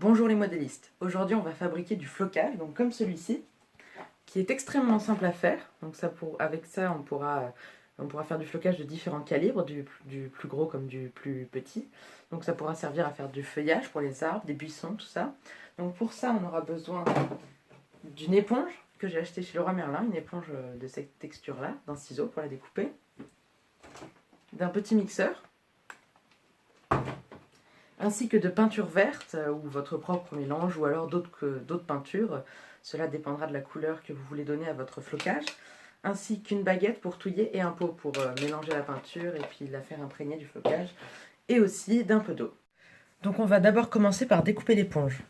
Bonjour les modélistes, aujourd'hui on va fabriquer du flocage, donc comme celui-ci, qui est extrêmement simple à faire. Donc avec ça on pourra faire du flocage de différents calibres, du plus gros comme du plus petit. Donc ça pourra servir à faire du feuillage pour les arbres, des buissons, tout ça. Donc pour ça on aura besoin d'une éponge que j'ai achetée chez Leroy Merlin, une éponge de cette texture là, d'un ciseau pour la découper, d'un petit mixeur, ainsi que de peinture verte ou votre propre mélange ou alors d'autres peintures. Cela dépendra de la couleur que vous voulez donner à votre flocage, ainsi qu'une baguette pour touiller et un pot pour mélanger la peinture et puis la faire imprégner du flocage, et aussi d'un peu d'eau. Donc on va d'abord commencer par découper l'éponge.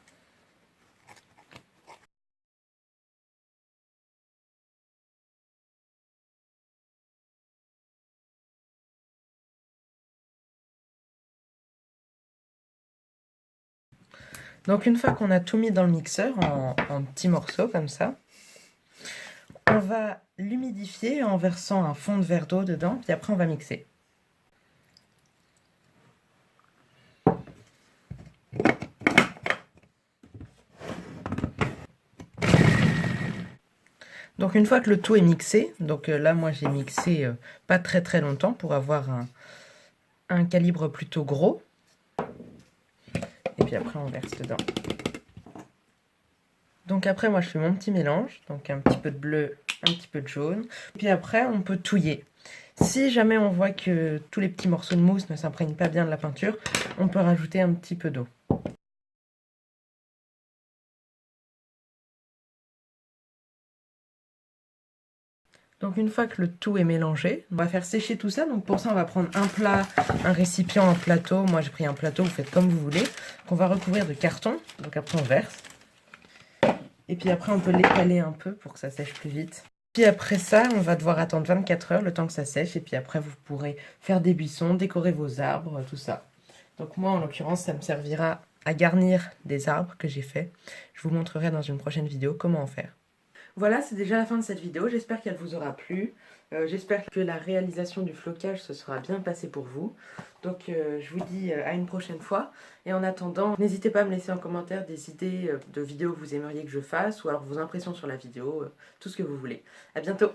Donc une fois qu'on a tout mis dans le mixeur en petits morceaux comme ça, on va l'humidifier en versant un fond de verre d'eau dedans, puis après on va mixer. Donc une fois que le tout est mixé, donc là moi j'ai mixé pas très longtemps pour avoir un calibre plutôt gros. Et puis après on verse dedans. Donc après moi je fais mon petit mélange, donc un petit peu de bleu, un petit peu de jaune. Puis après on peut touiller. Si jamais on voit que tous les petits morceaux de mousse ne s'imprègnent pas bien de la peinture, on peut rajouter un petit peu d'eau. Donc une fois que le tout est mélangé, on va faire sécher tout ça. Donc pour ça on va prendre un plat, un récipient, un plateau. Moi j'ai pris un plateau, vous faites comme vous voulez. Qu'on va recouvrir de carton. Donc après on verse. Et puis après on peut l'étaler un peu pour que ça sèche plus vite. Puis après ça, on va devoir attendre 24 heures, le temps que ça sèche. Et puis après vous pourrez faire des buissons, décorer vos arbres, tout ça. Donc moi en l'occurrence ça me servira à garnir des arbres que j'ai fait. Je vous montrerai dans une prochaine vidéo comment en faire. Voilà, c'est déjà la fin de cette vidéo, j'espère qu'elle vous aura plu. J'espère que la réalisation du flocage se sera bien passée pour vous. Donc je vous dis à une prochaine fois. Et en attendant, n'hésitez pas à me laisser en commentaire des idées de vidéos que vous aimeriez que je fasse, ou alors vos impressions sur la vidéo, tout ce que vous voulez. A bientôt!